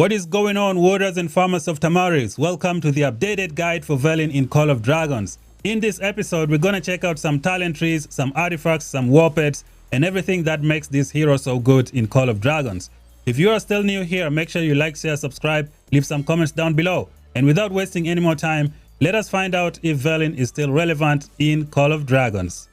What is going on, warriors and farmers of Tamaris? Welcome to the updated guide for VELYN in Call of Dragons. In this episode, we're going to check out some talent trees, some artifacts, some WARPETS, and everything that makes this hero so good in Call of Dragons. If you are still new here, make sure you like, share, subscribe, leave some comments down below. And without wasting any more time, let us find out if VELYN is still relevant in Call of Dragons.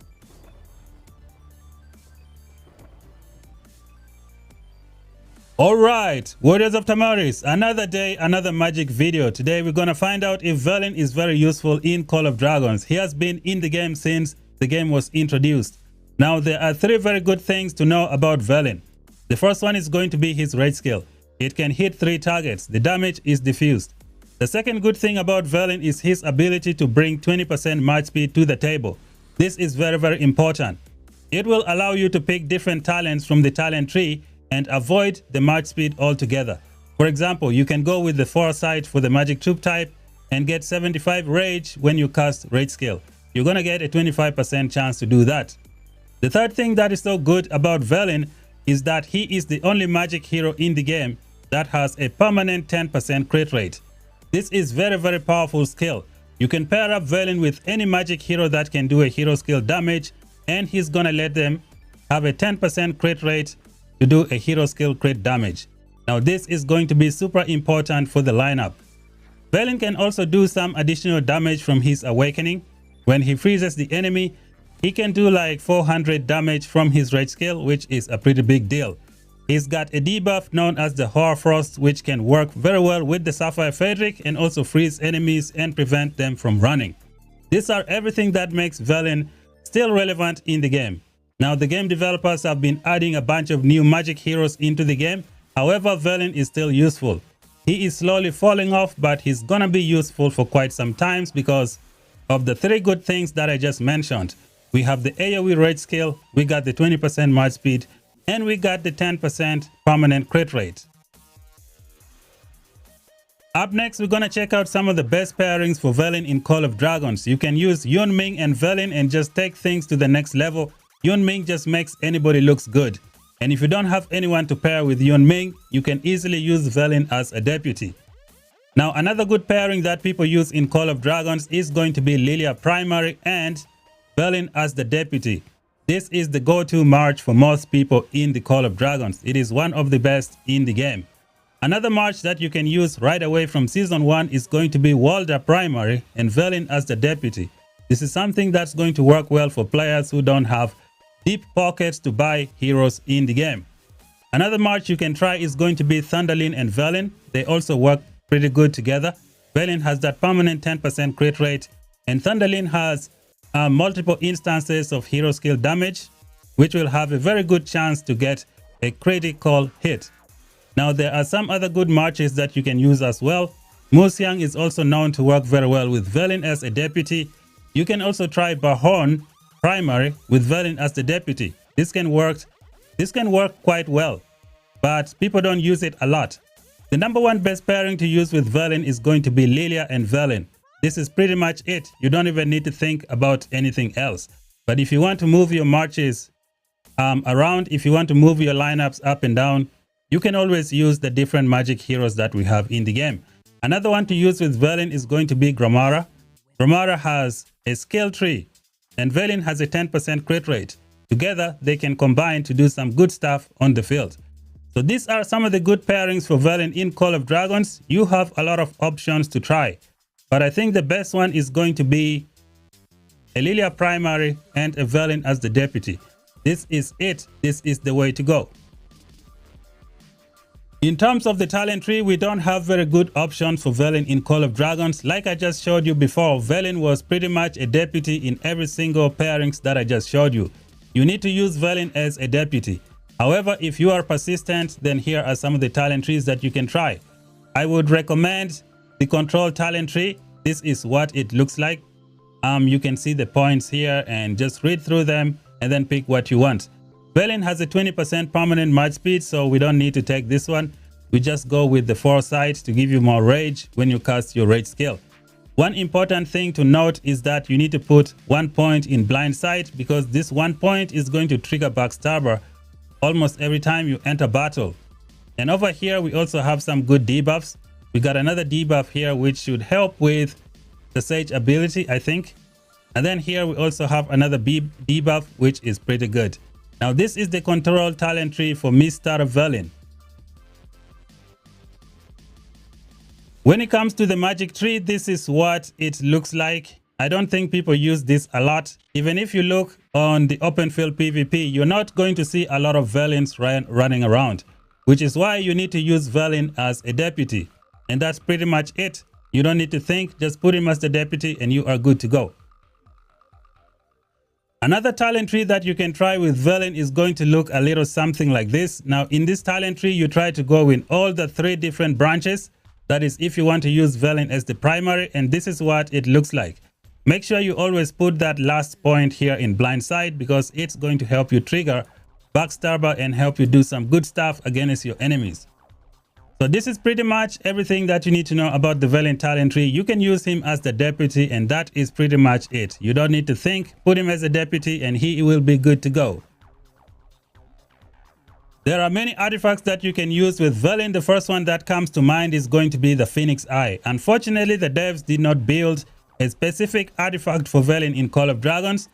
Alright, warriors of Tamaris, another day, another magic video. Today we're gonna find out if VELYN is very useful in Call of Dragons. He has been in the game since the game was introduced. Now there are three very good things to know about VELYN. The first one is going to be his rage skill. It can hit 3 targets. The damage is diffused. The second good thing about VELYN is his ability to bring 20% march speed to the table. This is very important. It will allow you to pick different talents from the talent tree and avoid the march speed altogether. For example, you can go with the foresight for the magic troop type and get 75 rage when you cast rage skill. You're gonna get a 25% chance to do that. The third thing that is so good about VELYN is that he is the only magic hero in the game that has a permanent 10% crit rate. This is very powerful skill. You can pair up VELYN with any magic hero that can do a hero skill damage, and he's gonna let them have a 10% crit rate to do a hero skill crit damage. Now this is going to be super important for the lineup. VELYN can also do some additional damage from his awakening. When he freezes the enemy, he can do like 400 damage from his rage skill, which is a pretty big deal. He's got a debuff known as the Hoarfrost, which can work very well with the Sapphire Fabric and also freeze enemies and prevent them from running. These are everything that makes VELYN still relevant in the game. Now the game developers have been adding a bunch of new magic heroes into the game. However, VELYN is still useful. He is slowly falling off, but he's gonna be useful for quite some time because of the three good things that I just mentioned. We have the AoE rage skill, we got the 20% march speed, and we got the 10% permanent crit rate. Up next, we're gonna check out some of the best pairings for VELYN in Call of Dragons. You can use Yunming and VELYN and just take things to the next level. Yunming just makes anybody looks good. And if you don't have anyone to pair with Yunming, you can easily use VELYN as a deputy. Now another good pairing that people use in Call of Dragons is going to be Lilia primary and VELYN as the deputy. This is the go-to march for most people in the Call of Dragons. It is one of the best in the game. Another march that you can use right away from Season 1 is going to be Walder primary and VELYN as the deputy. This is something that's going to work well for players who don't have deep pockets to buy heroes in the game. Another march you can try is going to be Thunderlin and VELYN. They also work pretty good together. VELYN has that permanent 10% crit rate, and Thunderlin has multiple instances of hero skill damage, which will have a very good chance to get a critical hit. Now there are some other good marches that you can use as well. Musyang is also known to work very well with VELYN as a deputy. You can also try Bahorn primary with VELYN as the deputy. This can work quite well, but people don't use it a lot. The number one best pairing to use with VELYN is going to be Lilia and VELYN. This is pretty much it. You don't even need to think about anything else. But if you want to move your marches around, if you want to move your lineups up and down, you can always use the different magic heroes that we have in the game. Another one to use with VELYN is going to be Gramara. Gramara has a skill tree and VELYN has a 10% crit rate. Together, they can combine to do some good stuff on the field. So these are some of the good pairings for VELYN in Call of Dragons. You have a lot of options to try, but I think the best one is going to be a Lilia primary and a VELYN as the deputy. This is it. This is the way to go. In terms of the talent tree, we don't have very good options for VELYN in Call of Dragons. Like I just showed you before, VELYN was pretty much a deputy in every single pairings that I just showed you. You need to use VELYN as a deputy. However, if you are persistent, then here are some of the talent trees that you can try. I would recommend the control talent tree. This is what it looks like. You can see the points here and just read through them and then pick what you want. VELYN has a 20% permanent march speed, so we don't need to take this one. We just go with the foresight to give you more rage when you cast your rage skill. One important thing to note is that you need to put 1 point in blind sight, because this 1 point is going to trigger backstabber almost every time you enter battle. And over here, we also have some good debuffs. We got another debuff here, which should help with the Sage ability, I think. And then here we also have another debuff, which is pretty good. Now, this is the control talent tree for Mr. VELYN. When it comes to the magic tree, this is what it looks like. I don't think people use this a lot. Even if you look on the open field PvP, you're not going to see a lot of VELYNs running around, which is why you need to use VELYN as a deputy. And that's pretty much it. You don't need to think, just put him as the deputy and you are good to go. Another talent tree that you can try with VELYN is going to look a little something like this. Now, in this talent tree, you try to go in all the 3 different branches. That is if you want to use VELYN as the primary, and this is what it looks like. Make sure you always put that last point here in blind sight, because it's going to help you trigger backstabber and help you do some good stuff against your enemies. So this is pretty much everything that you need to know about the VELYN talent tree. You can use him as the deputy, and that is pretty much it. You don't need to think, put him as a deputy and he will be good to go. There are many artifacts that you can use with VELYN. The first one that comes to mind is going to be the Phoenix Eye. Unfortunately, the devs did not build a specific artifact for VELYN in Call of Dragons,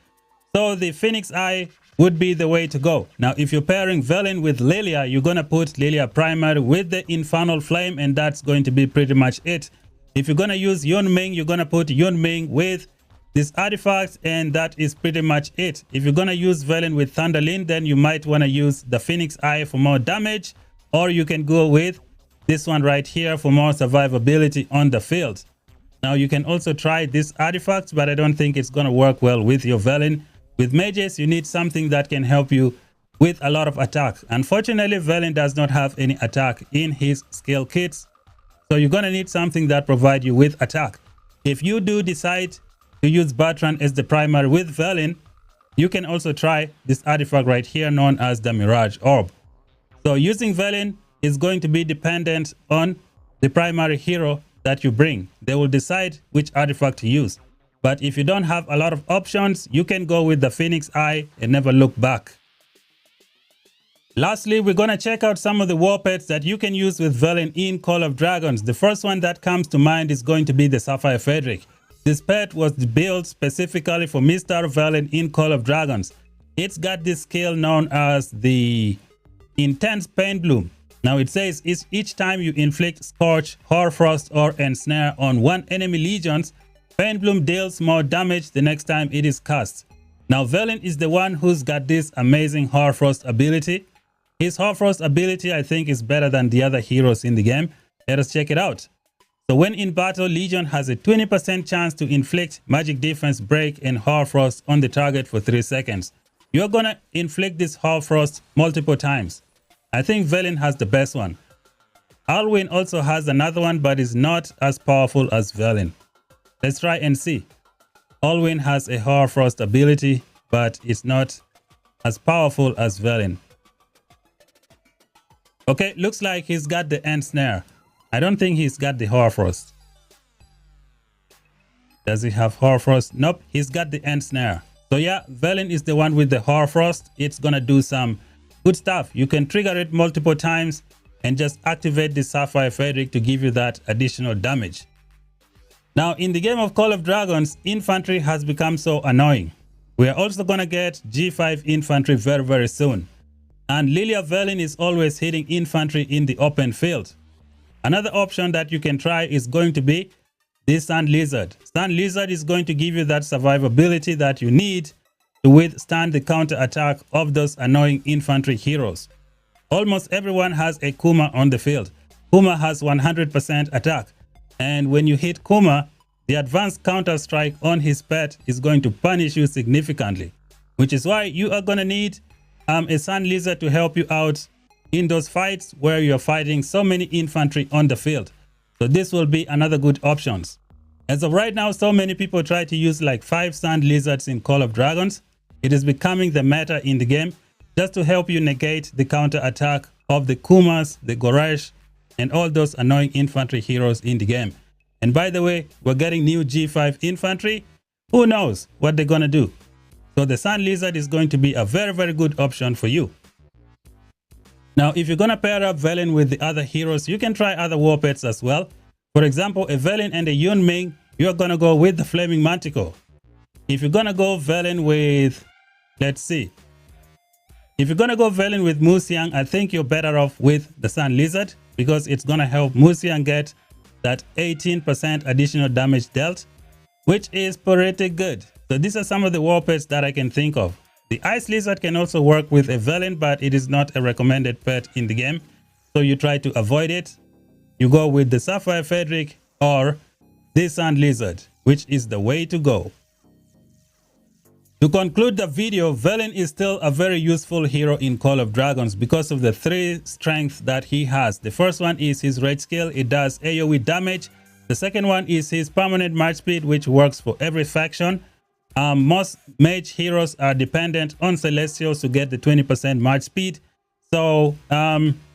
so the Phoenix Eye would be the way to go. Now, if you're pairing VELYN with Lilia, you're going to put Lilia primary with the Infernal Flame, and that's going to be pretty much it. If you're going to use Yunming, you're going to put Yunming with this artifact, and that is pretty much it. If you're going to use VELYN with Thunderlin, then you might want to use the Phoenix Eye for more damage, or you can go with this one right here for more survivability on the field. Now, you can also try this artifact, but I don't think it's going to work well with your VELYN. With mages, you need something that can help you with a lot of attack. Unfortunately, VELYN does not have any attack in his skill kits, so you're going to need something that provides you with attack. If you do decide to use Bertrand as the primary with VELYN, you can also try this artifact right here known as the Mirage Orb. So using VELYN is going to be dependent on the primary hero that you bring. They will decide which artifact to use. But if you don't have a lot of options, you can go with the Phoenix Eye and never look back. Lastly, we're going to check out some of the WARPETS that you can use with VELYN in Call of Dragons. The first one that comes to mind is going to be the Sapphire Frederick. This pet was built specifically for Mr. VELYN in Call of Dragons. It's got this skill known as the Intense Pain Bloom. Now it says each time you inflict Scorch, Hoarfrost, or Ensnare on one enemy legions, Pain Bloom deals more damage the next time it is cast. Now VELYN is the one who's got this amazing Hoarfrost ability. His Hoarfrost ability, I think, is better than the other heroes in the game. Let us check it out. So when in battle, Legion has a 20% chance to inflict magic defense, break, and Hoarfrost on the target for 3 seconds. You're gonna inflict this Hoarfrost multiple times. I think VELYN has the best one. Alwyn also has another one, but is not as powerful as VELYN. Let's try and see. Alwyn has a Hoarfrost ability, but it's not as powerful as VELYN. Okay, looks like he's got the Ensnare. I don't think he's got the Hoarfrost. Does he have Hoarfrost? Nope, he's got the Ensnare. So yeah, VELYN is the one with the Hoarfrost. It's gonna do some good stuff. You can trigger it multiple times and just activate the Sapphire Frederick to give you that additional damage. Now, in the game of Call of Dragons, infantry has become so annoying. We are also gonna get G5 infantry very, very soon. And Lilia VELYN is always hitting infantry in the open field. Another option that you can try is going to be this Sand Lizard. Sand Lizard is going to give you that survivability that you need to withstand the counter attack of those annoying infantry heroes. Almost everyone has a Kuma on the field. Kuma has 100% attack. And when you hit Kuma, the advanced counter strike on his pet is going to punish you significantly, which is why you are going to need a Sand Lizard to help you out in those fights where you're fighting so many infantry on the field. So this will be another good option. As of right now, so many people try to use like 5 Sand Lizards in Call of Dragons. It is becoming the meta in the game just to help you negate the counter attack of the Kumas, the Goresh, and all those annoying infantry heroes in the game. And by the way, we're getting new G5 infantry. Who knows what they're gonna do? So the Sand Lizard is going to be a very, very good option for you. Now, if you're going to pair up VELYN with the other heroes, you can try other WARPETS as well. For example, a VELYN and a Yunming, you're going to go with the Flaming Manticore. If you're going to go VELYN with, let's see. If you're going to go VELYN with Musiang, I think you're better off with the Sun Lizard because it's going to help Musiang get that 18% additional damage dealt, which is pretty good. So these are some of the WARPETS that I can think of. The Ice Lizard can also work with a VELYN, but it is not a recommended pet in the game. So you try to avoid it. You go with the Sapphire Frederick or the Sand Lizard, which is the way to go. To conclude the video, VELYN is still a very useful hero in Call of Dragons because of the 3 strengths that he has. The first one is his rage skill. It does AoE damage. The second one is his permanent march speed, which works for every faction. Most mage heroes are dependent on Celestials to get the 20% march speed. So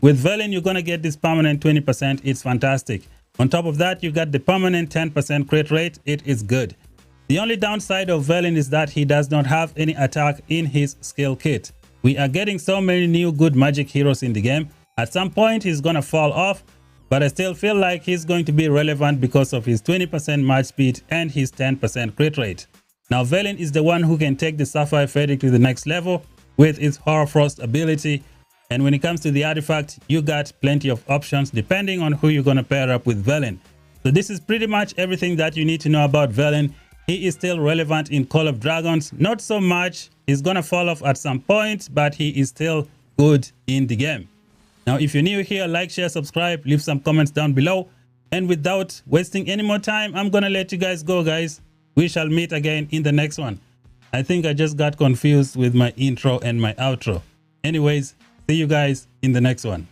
with VELYN, you're going to get this permanent 20%. It's fantastic. On top of that, you got the permanent 10% crit rate. It is good. The only downside of VELYN is that he does not have any attack in his skill kit. We are getting so many new good magic heroes in the game. At some point, he's going to fall off, but I still feel like he's going to be relevant because of his 20% march speed and his 10% crit rate. Now, VELYN is the one who can take the Sapphire Frederick to the next level with its Horror Frost ability. And when it comes to the artifact, you got plenty of options depending on who you're going to pair up with VELYN. So this is pretty much everything that you need to know about VELYN. He is still relevant in Call of Dragons. Not so much. He's going to fall off at some point, but he is still good in the game. Now, if you're new here, like, share, subscribe, leave some comments down below. And without wasting any more time, I'm going to let you guys go, guys. We shall meet again in the next one. I think I just got confused with my intro and my outro. Anyways, see you guys in the next one.